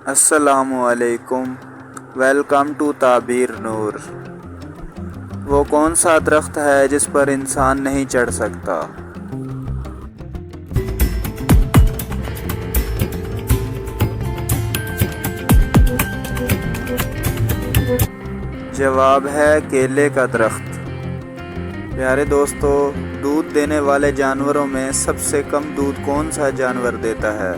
अस्सलामुअलैकुम। Welcome to ताबीर नूर। वो कौन सा दरख्त है जिस पर इंसान नहीं चढ़ सकता? जवाब है केले का दरख्त। प्यारे दोस्तों, दूध देने वाले जानवरों में सबसे कम दूध कौन सा जानवर देता है?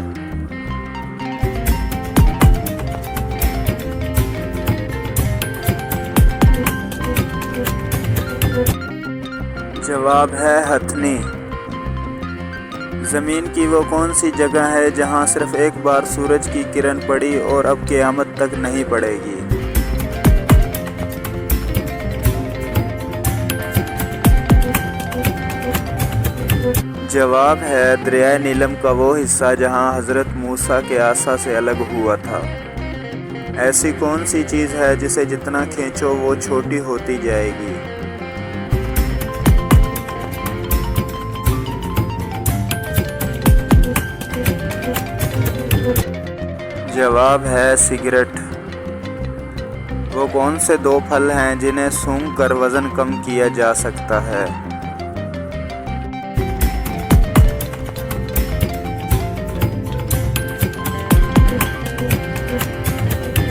जवाब है हथनी। ज़मीन की वो कौन सी जगह है जहाँ सिर्फ एक बार सूरज की किरण पड़ी और अब क़यामत तक नहीं पड़ेगी? जवाब है दरिया नीलम का वो हिस्सा जहाँ हज़रत मूसा के आसा से अलग हुआ था। ऐसी कौन सी चीज़ है जिसे जितना खींचो वो छोटी होती जाएगी? जवाब है सिगरेट। वो कौन से दो फल हैं जिन्हें सूंघ कर वज़न कम किया जा सकता है?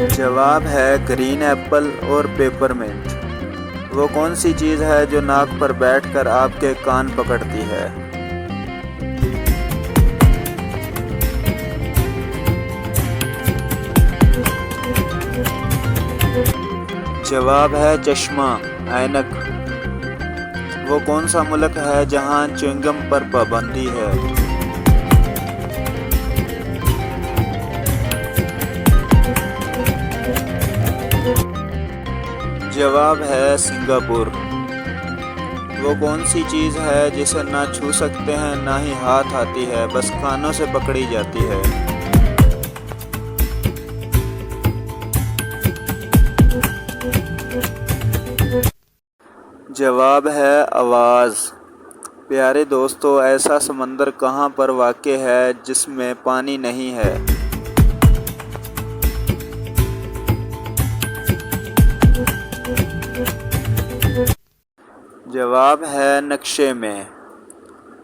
जवाब है ग्रीन एप्पल और पेपरमिंट। वो कौन सी चीज़ है जो नाक पर बैठकर आपके कान पकड़ती है? जवाब है चश्मा, ऐनक। वो कौन सा मुल्क है जहां च्युइंगम पर पाबंदी है? जवाब है सिंगापुर। वो कौन सी चीज़ है जिसे ना छू सकते हैं ना ही हाथ आती है, बस कानों से पकड़ी जाती है? जवाब है आवाज़। प्यारे दोस्तों, ऐसा समंदर कहाँ पर वाक़ है जिसमें पानी नहीं है? जवाब है नक्शे में।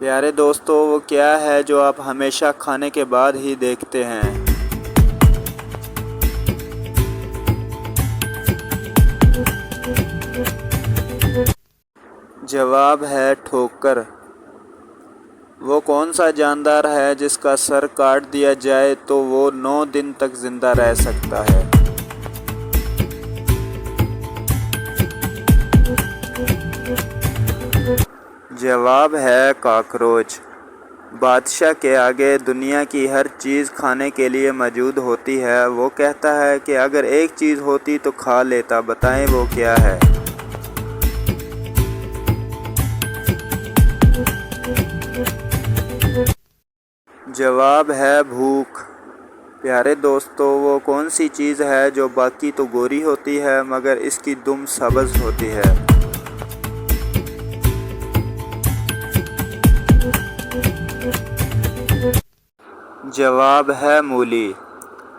प्यारे दोस्तों, वो क्या है जो आप हमेशा खाने के बाद ही देखते हैं? जवाब है ठोकर। वो कौन सा जानदार है जिसका सर काट दिया जाए तो वो 9 दिन तक जिंदा रह सकता है? जवाब है कॉकरोच। बादशाह के आगे दुनिया की हर चीज़ खाने के लिए मौजूद होती है। वो कहता है कि अगर एक चीज़ होती तो खा लेता। बताएं वो क्या है? जवाब है भूख। प्यारे दोस्तों, वो कौन सी चीज़ है जो बाकी तो गोरी होती है मगर इसकी दुम सब्ज़ होती है? जवाब है मूली।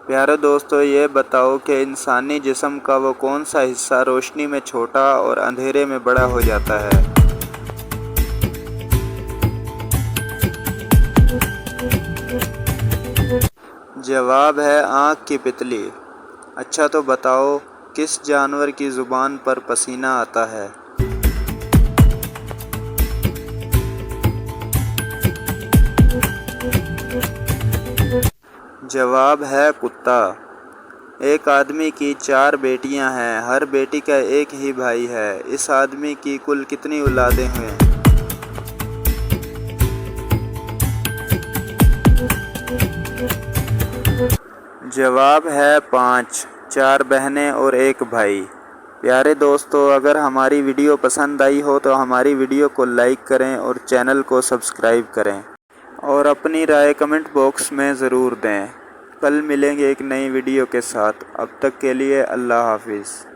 प्यारे दोस्तों, ये बताओ कि इंसानी जिस्म का वो कौन सा हिस्सा रोशनी में छोटा और अंधेरे में बड़ा हो जाता है? जवाब है आँख की पितली। अच्छा तो बताओ, किस जानवर की ज़ुबान पर पसीना आता है? जवाब है कुत्ता। एक आदमी की 4 बेटियां हैं, हर बेटी का एक ही भाई है। इस आदमी की कुल कितनी औलादें हैं? जवाब है 5। 4 बहनें और एक भाई। प्यारे दोस्तों, अगर हमारी वीडियो पसंद आई हो तो हमारी वीडियो को लाइक करें और चैनल को सब्सक्राइब करें और अपनी राय कमेंट बॉक्स में ज़रूर दें। कल मिलेंगे एक नई वीडियो के साथ। अब तक के लिए अल्लाह हाफिज़।